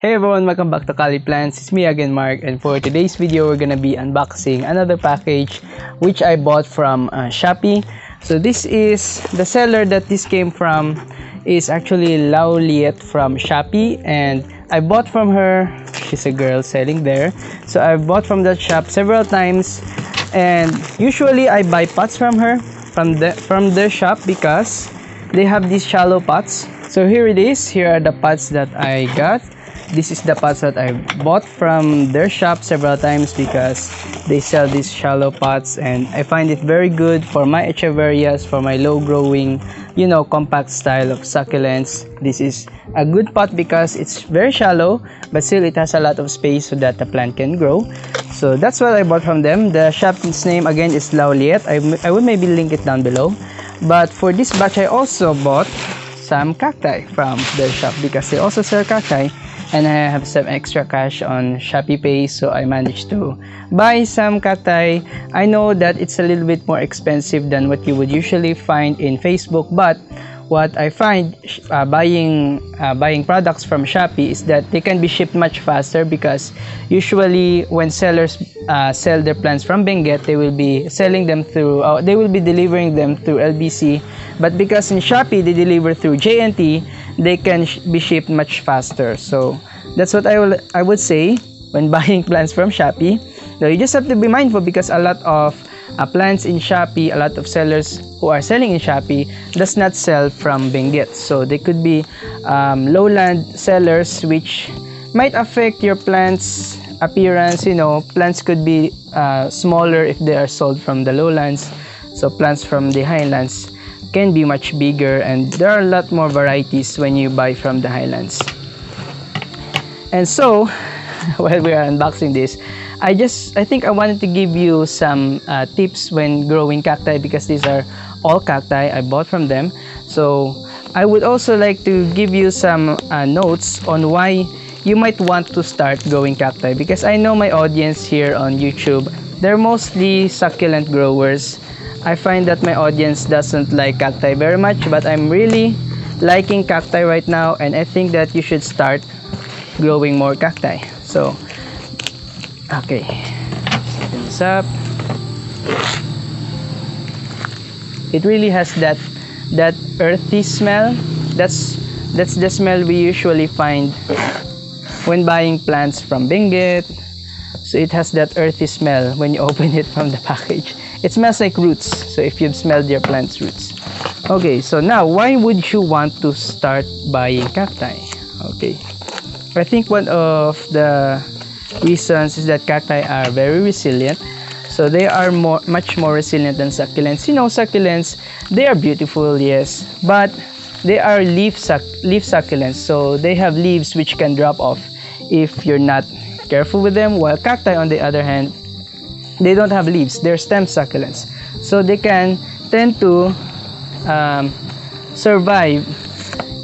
Hey everyone, welcome back to Cali Plants. It's me again, Mark, and for today's video, we're gonna be unboxing another package which I bought from Shopee. So this is the seller that this came from is actually Lauliet from Shopee, and I bought from her. She's a girl selling there, so I bought from that shop several times, and usually I buy pots from her from their shop because they have these shallow pots. So here it is. Here are the pots that I got. This is the pots that I bought from their shop several times because they sell these shallow pots, and I find it very good for my echeverias, for my low growing, compact style of succulents. This is a good pot because it's very shallow, but still it has a lot of space so that the plant can grow. So that's what I bought from them. The shop's name again is Lauliet. I will maybe link it down below. But for this batch, I also bought some cacti from their shop because they also sell cacti. And I have some extra cash on Shopee Pay, so I managed to buy some cacti. I know that it's a little bit more expensive than what you would usually find in Facebook, but what I find buying products from Shopee is that they can be shipped much faster, because usually when sellers sell their plants from Benguet, they will be selling them through they will be delivering them through LBC, but because in Shopee they deliver through JNT, they can be shipped much faster. So that's what I would say when buying plants from Shopee. Now you just have to be mindful because a lot of plants in Shopee, a lot of sellers who are selling in Shopee does not sell from Benguet. So they could be lowland sellers, which might affect your plants appearance. Plants could be smaller if they are sold from the lowlands. So plants from the highlands can be much bigger, and there are a lot more varieties when you buy from the highlands. And so while we are unboxing this, I think I wanted to give you some tips when growing cacti, because these are all cacti I bought from them. So I would also like to give you some notes on why you might want to start growing cacti, because I know my audience here on YouTube, they're mostly succulent growers. I find that my audience doesn't like cacti very much, but I'm really liking cacti right now, and I think that you should start growing more cacti. So okay, open this up. It really has that earthy smell. That's the smell we usually find when buying plants from Benguet. So it has that earthy smell when you open it from the package. It smells like roots, so if you've smelled your plant's roots. Okay, so now why would you want to start buying cacti? Okay, I think one of the reasons is that cacti are very resilient. So they are much more resilient than succulents. Succulents, they are beautiful, yes, but they are leaf succulents, so they have leaves which can drop off if you're not careful with them, while cacti on the other hand, they don't have leaves. They're stem succulents, so they can tend to survive.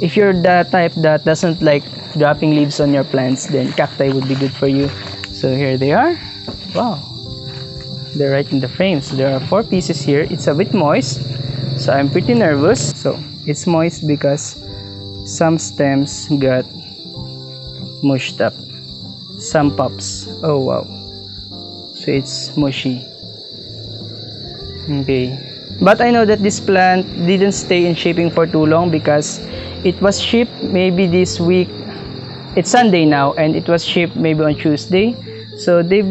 If you're the type that doesn't like dropping leaves on your plants, then cacti would be good for you. So here they are. Wow, they're right in the frame. So there are 4 pieces here. It's a bit moist, so I'm pretty nervous. So it's moist because some stems got mushed up, some pops. Oh wow, so it's mushy. Okay, but I know that this plant didn't stay in shipping for too long because it was shipped maybe this week. It's Sunday now, and it was shipped maybe on Tuesday. So they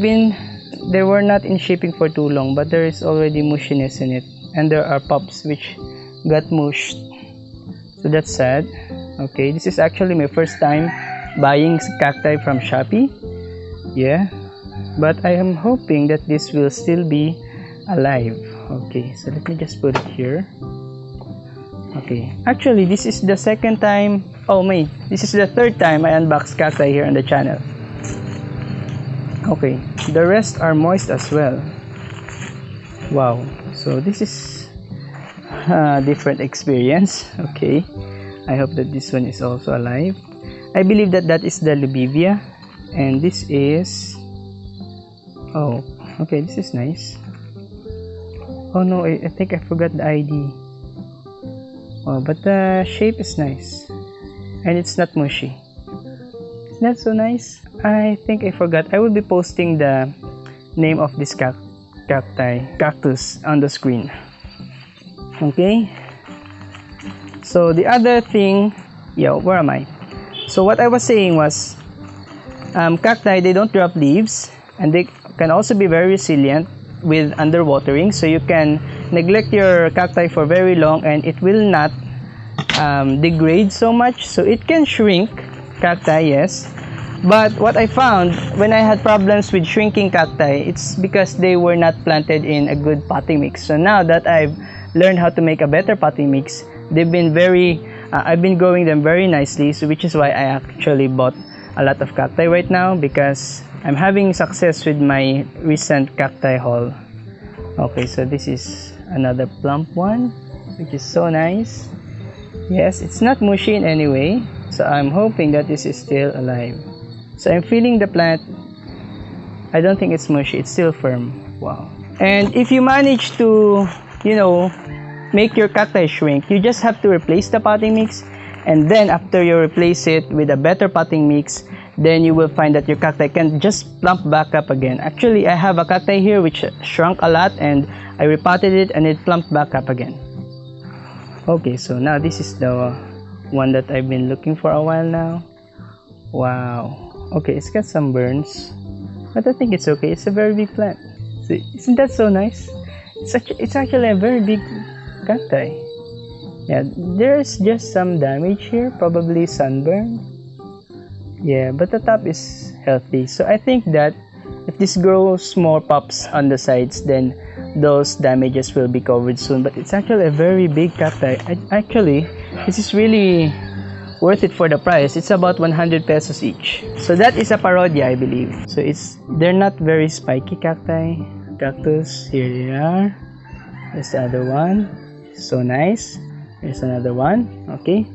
were not in shipping for too long, but there is already mushiness in it, and there are pops which got mushed. So that's sad. Okay, this is actually my first time buying cacti from Shopee. Yeah, but I am hoping that this will still be alive. Okay, so let me just put it here. Okay, actually this is the second time, this is the third time I unbox cacti here on the channel. Okay, the rest are moist as well. Wow, so this is a different experience. Okay, I hope that this one is also alive. I believe that is the Lubivia, and this is, okay, this is nice. Oh no, I think I forgot the ID. Oh, but the shape is nice, and it's not mushy. that so nice? I think I forgot. I will be posting the name of this cactus on the screen. Okay. So the other thing, where am I? So what I was saying was, cacti, they don't drop leaves, and they can also be very resilient with underwatering. So you can neglect your cacti for very long and it will not degrade so much. So it can shrink cacti, yes. But what I found when I had problems with shrinking cacti, it's because they were not planted in a good potting mix. So now that I've learned how to make a better potting mix, they've been I've been growing them very nicely. So which is why I actually bought a lot of cacti right now, because I'm having success with my recent cacti haul. Okay, so this is another plump one, which is so nice. Yes, it's not mushy in any way, so I'm hoping that this is still alive. So I'm feeling the plant. I don't think it's mushy, it's still firm. Wow. And if you manage to, make your cacti shrink, you just have to replace the potting mix, and then after you replace it with a better potting mix, then you will find that your cacti can just plump back up again. Actually, I have a cacti here which shrunk a lot, and I repotted it and it plumped back up again. Okay, so now this is the one that I've been looking for a while now. Wow. Okay, it's got some burns, but I think it's okay. It's a very big plant. So, isn't that so nice? It's actually a very big cacti. Yeah, there's just some damage here, probably sunburn. Yeah, but the top is healthy. So I think that if this grows more pups on the sides, then those damages will be covered soon. But it's actually a very big cacti. Actually, this is really worth it for the price. It's about 100 pesos each. So that is a parodia, I believe. So they're not very spiky cactus. Here they are. There's the other one. So nice. There's another one. Okay.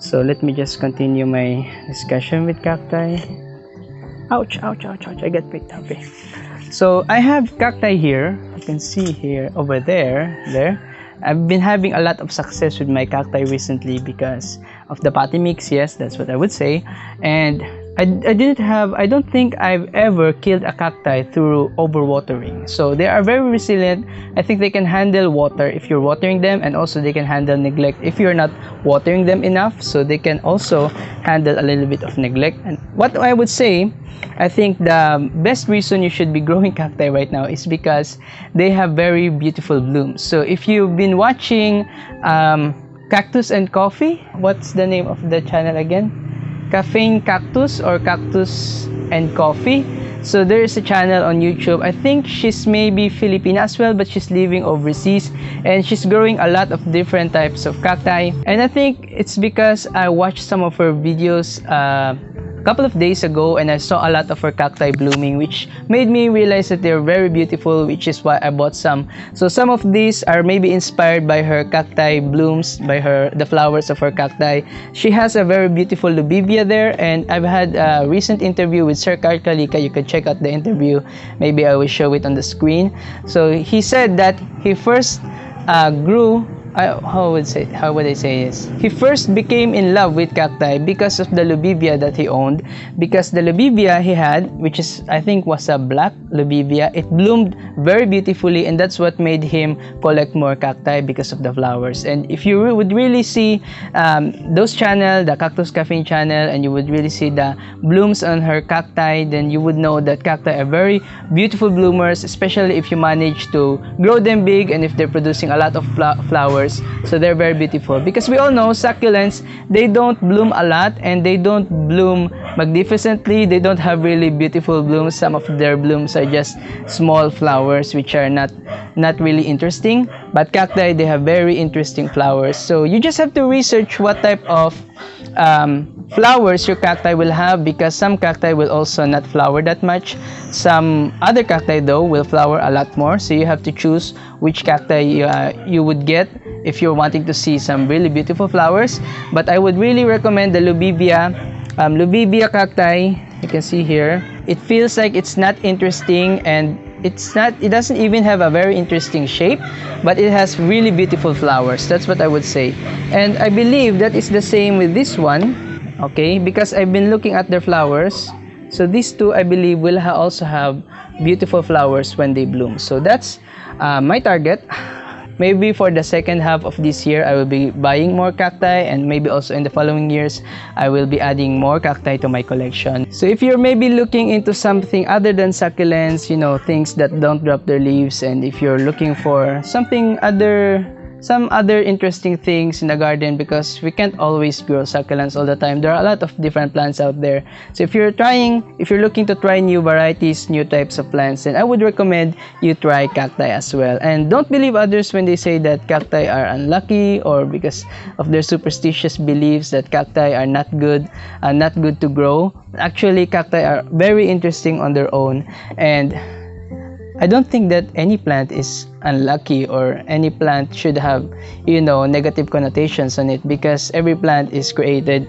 So let me just continue my discussion with cacti. Ouch, ouch, ouch, ouch. I got picked up. Okay. So I have cacti here. You can see here, over there. I've been having a lot of success with my cacti recently because of the potting mix. Yes, that's what I would say. And I don't think I've ever killed a cacti through overwatering. So they are very resilient. I think they can handle water if you're watering them, and also they can handle neglect if you're not watering them enough. So they can also handle a little bit of neglect. And what I would say, I think the best reason you should be growing cacti right now is because they have very beautiful blooms. So if you've been watching Cactus and Coffee, what's the name of the channel again? Caffeine Cactus or Cactus and Coffee. So there is a channel on YouTube. I think she's maybe Filipina as well, but she's living overseas, and she's growing a lot of different types of cacti. And I think it's because I watched some of her videos a couple of days ago, and I saw a lot of her cacti blooming, which made me realize that they're very beautiful, which is why I bought some. So some of these are maybe inspired by her cacti blooms, by the flowers of her cacti. She has a very beautiful lubibia there, and I've had a recent interview with Sir Carl Kalika. You can check out the interview. Maybe I will show it on the screen. So he said that he first grew, how would I say this? He first became in love with cacti because of the lubibia that he owned. Because the lubibia he had, which is I think was a black lubibia, it bloomed very beautifully, and that's what made him collect more cacti, because of the flowers. And if you would really see those channel, the Cactus Caffeine channel, and you would really see the blooms on her cacti, then you would know that cacti are very beautiful bloomers, especially if you manage to grow them big and if they're producing a lot of flowers. So they're very beautiful, because we all know succulents, they don't bloom a lot and they don't bloom magnificently. They don't have really beautiful blooms. Some of their blooms are just small flowers which are not really interesting. But cacti, they have very interesting flowers. So you just have to research what type of flowers your cacti will have, because some cacti will also not flower that much. Some other cacti though will flower a lot more. So you have to choose which cacti you would get if you're wanting to see some really beautiful flowers. But I would really recommend the lubibia cacti. You can see here, it feels like it's not interesting, and it doesn't even have a very interesting shape, but it has really beautiful flowers. That's what I would say. And I believe that is the same with this one. okay, because I've been looking at their flowers. So these two, I believe, will also have beautiful flowers when they bloom. So that's my target. Maybe for the second half of this year, I will be buying more cacti, and maybe also in the following years, I will be adding more cacti to my collection. So if you're maybe looking into something other than succulents, you know, things that don't drop their leaves, and if you're looking for some other interesting things in the garden, because we can't always grow succulents all the time. There are a lot of different plants out there. So if you're looking to try new varieties, new types of plants, then I would recommend you try cacti as well. And don't believe others when they say that cacti are unlucky, or because of their superstitious beliefs that cacti are not good to grow. Actually, cacti are very interesting on their own, and I don't think that any plant is unlucky or any plant should have, you know, negative connotations on it, because every plant is created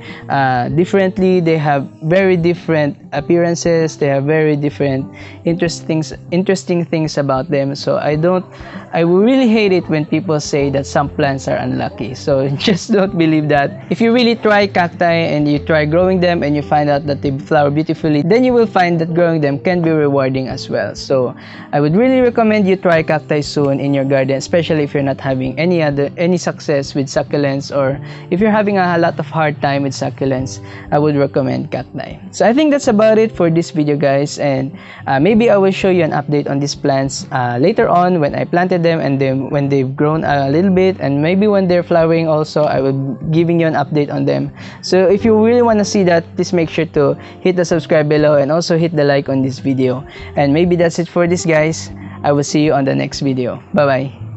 differently. They have very different appearances, they have very different interesting things about them. So I really hate it when people say that some plants are unlucky. So just don't believe that. If you really try cacti and you try growing them and you find out that they flower beautifully, then you will find that growing them can be rewarding as well. So I would really recommend you try cacti soon in your garden, especially if you're not having any success with succulents, or if you're having a lot of hard time with succulents. I would recommend cacti. So I think that's about it for this video, guys, and maybe I will show you an update on these plants later on when I planted them, and then when they've grown a little bit, and maybe when they're flowering also, I will be giving you an update on them. So if you really want to see that, please make sure to hit the subscribe below and also hit the like on this video. And maybe that's it for this, guys. I will see you on the next video. Bye bye.